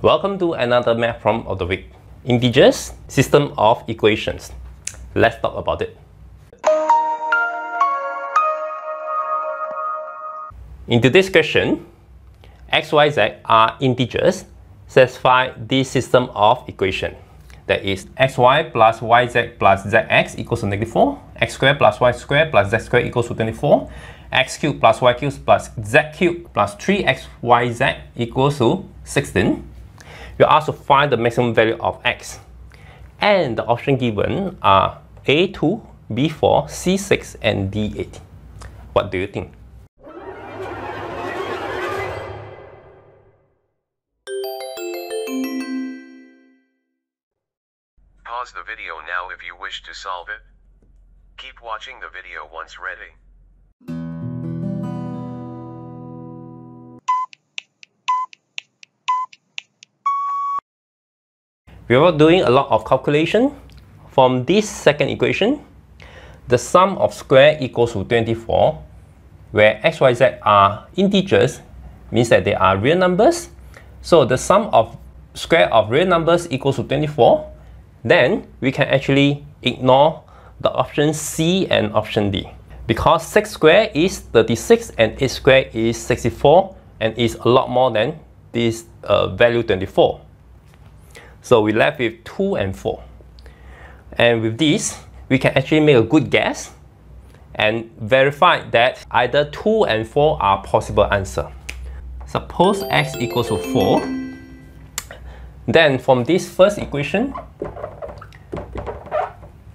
Welcome to another math problem of the week. Integers, system of equations. Let's talk about it. In today's question, x, y, z are integers. Satisfy this system of equation. That is xy plus yz plus zx equals to -4, x squared plus y squared plus z squared equals to 24, x cubed plus y cubed plus z cubed plus 3xyz equals to 16. You're asked to find the maximum value of x. And the options given are A2, B4, C6, and D8. What do you think? Pause the video now if you wish to solve it. Keep watching the video once ready. We are doing a lot of calculation. From this second equation, the sum of square equals to 24, where x, y, z are integers, means that they are real numbers. So the sum of square of real numbers equals to 24. Then we can actually ignore the option C and option D. Because 6 squared is 36 and 8 squared is 64 and is a lot more than this value 24. So we left with 2 and 4. And with this, we can actually make a good guess and verify that either 2 and 4 are possible answer. Suppose x equals to 4. Then from this first equation,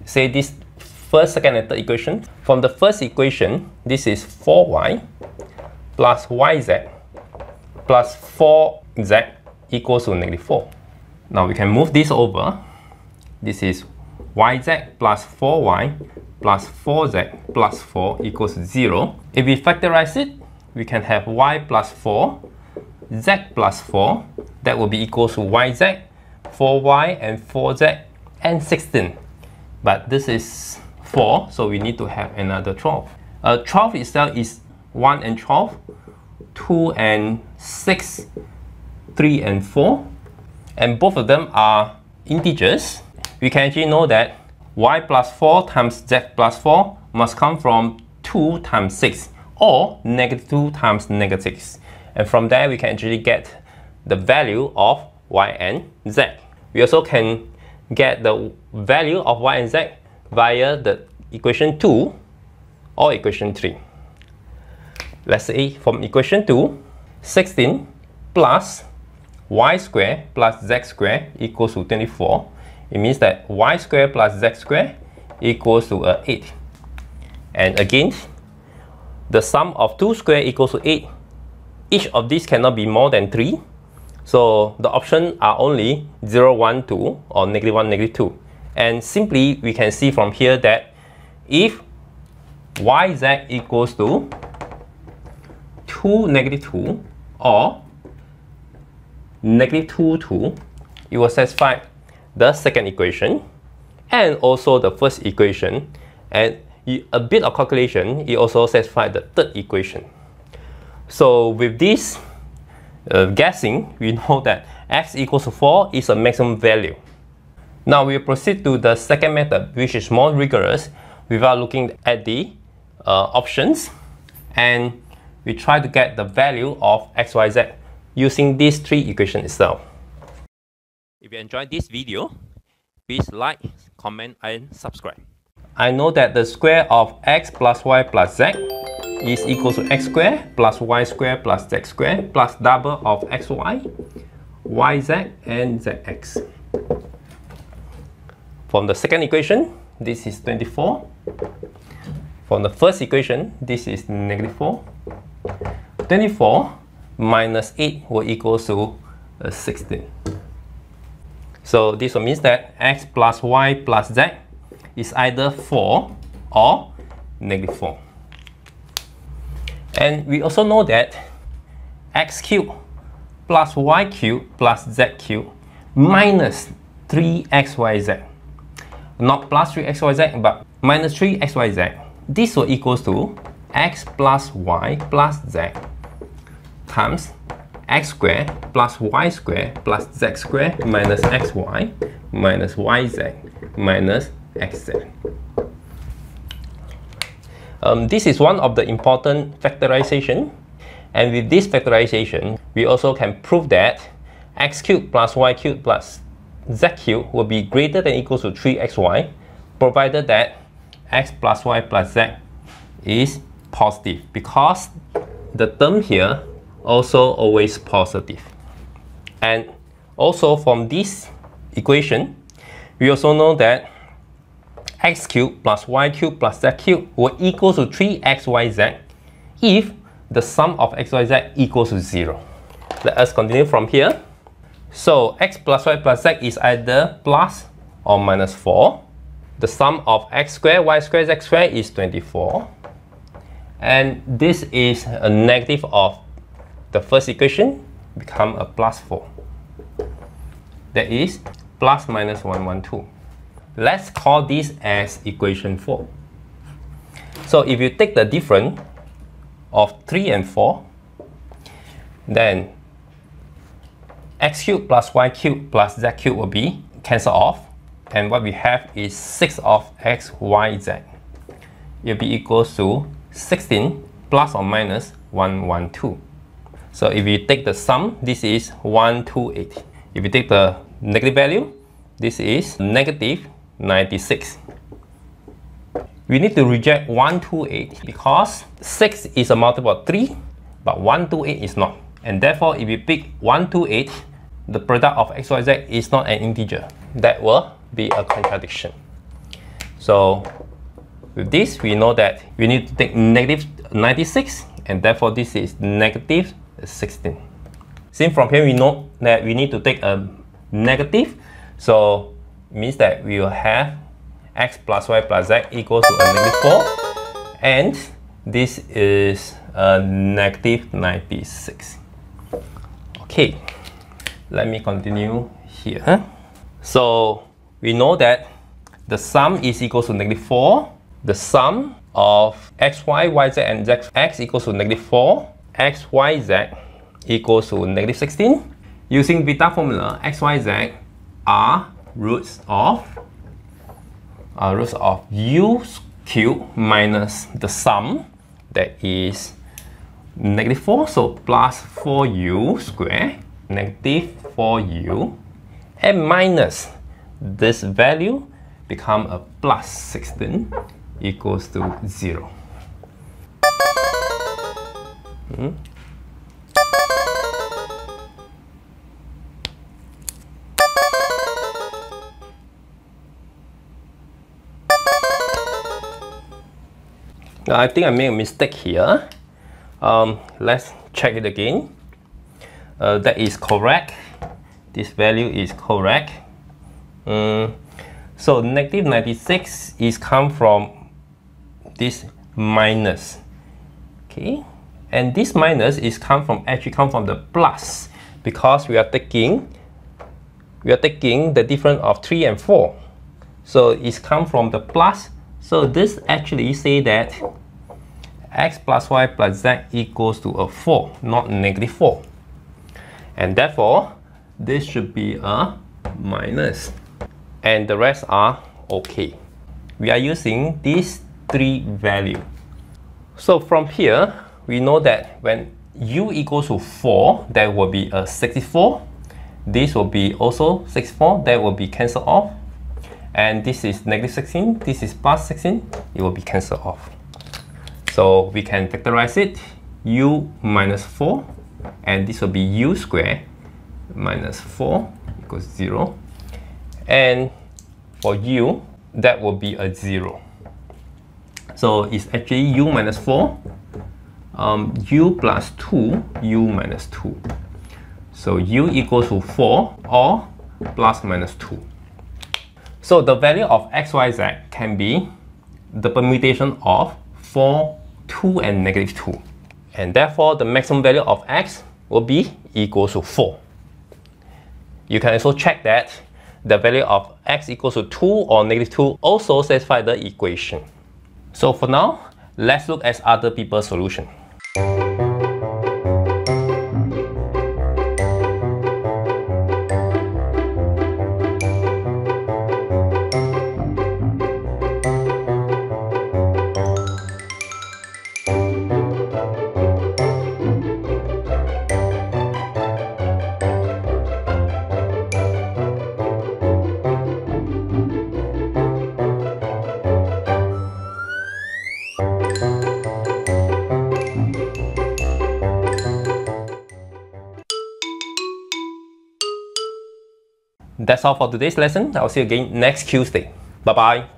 say this first, second, and third equation. From the first equation, this is 4y plus yz plus 4z equals to -4. Now we can move this over. This is yz plus 4y plus 4z plus 4 equals 0. If we factorize it, we can have y plus 4, z plus 4. That will be equals to yz, 4y, and 4z, and 16. But this is 4, so we need to have another 12. 12 itself is 1 and 12, 2 and 6, 3 and 4. And both of them are integers. We can actually know that y plus 4 times z plus 4 must come from 2 times 6 or -2 times -6. And from there, we can actually get the value of y and z. We also can get the value of y and z via the equation 2 or equation 3. Let's say from equation 2, 16 plus y squared plus z squared equals to 24. It means that y squared plus z squared equals to 8. And again, the sum of 2 squared equals to 8. Each of these cannot be more than 3. So the options are only 0, 1, 2 or -1, -2. And simply we can see from here that if yz equals to 2, -2 or -2, 2, it will satisfy the second equation and also the first equation, and a bit of calculation, it also satisfies the third equation. So with this guessing, we know that x equals to 4 is a maximum value. Now we will proceed to the second method, which is more rigorous, without looking at the options, and we try to get the value of x, y, z using these three equations itself. If you enjoyed this video, please like, comment, and subscribe. I know that the square of x plus y plus z is equal to x squared plus y squared plus z squared plus double of xy, yz, and zx. From the second equation, this is 24. From the first equation, this is -4. 24 minus 8 will equal to 16. So this will mean that x plus y plus z is either 4 or -4. And we also know that x cubed plus y cubed plus z cubed minus 3xyz. Not plus 3xyz, but minus 3xyz. This will equal to x plus y plus z times x squared plus y squared plus z squared minus xy minus yz minus xz. This is one of the important factorization, and with this factorization we also can prove that x cubed plus y cubed plus z cubed will be greater than or equal to 3xy, provided that x plus y plus z is positive, because the term here also always positive. And also from this equation we also know that x cubed plus y cubed plus z cubed will equal to 3xyz if the sum of xyz equals to 0. Let us continue from here. So x plus y plus z is either plus or minus 4. The sum of x squared, y squared, z squared is 24. And this is a negative of the first equation, become a plus 4. That is plus minus 112. Let's call this as equation 4. So if you take the difference of 3 and 4, then x cubed plus y cubed plus z cubed will be cancelled off, and what we have is 6 of x, y, z. It will be equals to 16 plus or minus 112. So if you take the sum, this is 128. If you take the negative value, this is negative 96. We need to reject 128 because 6 is a multiple of 3, but 128 is not. And therefore, if you pick 128, the product of x, y, z is not an integer. That will be a contradiction. So with this, we know that we need to take negative 96, and therefore this is negative 16. Since from here we know that we need to take a negative, so it means that we will have x plus y plus z equals to a negative 4, and this is a negative 96. Okay, let me continue here. So we know that the sum is equal to negative 4. The sum of x, y, y, z and z, x equals to negative 4, x, y, z equals to negative 16. Using Vieta formula, x, y, z are roots of u cubed minus the sum, that is negative 4, so plus 4u squared, negative 4u, and minus this value become a plus 16 equals to 0. Now, I think I made a mistake here. Let's check it again. That is correct. This value is correct. So negative 96 is come from this minus. Okay, and this minus is actually come from the plus, because we are taking the difference of 3 and 4. So it's come from the plus. So this actually say that x plus y plus z equals to a 4, not negative 4. And therefore, this should be a minus. And the rest are okay. We are using these 3 values. So from here, we know that when u equals to 4, there will be a 64. This will be also 64. That will be cancelled off. And this is negative 16. This is plus 16. It will be cancelled off. So we can factorize it. U minus 4. And this will be u squared minus 4 equals 0. And for u, that will be a 0. So it's actually u minus 4, u plus 2, u minus 2. So u equals to 4 or plus minus 2. So the value of x, y, z can be the permutation of 4, 2, and negative 2. And therefore, the maximum value of x will be equal to 4. You can also check that the value of x equals to 2 or negative 2 also satisfies the equation. So for now, let's look at other people's solution. That's all for today's lesson. I'll see you again next Tuesday. Bye-bye.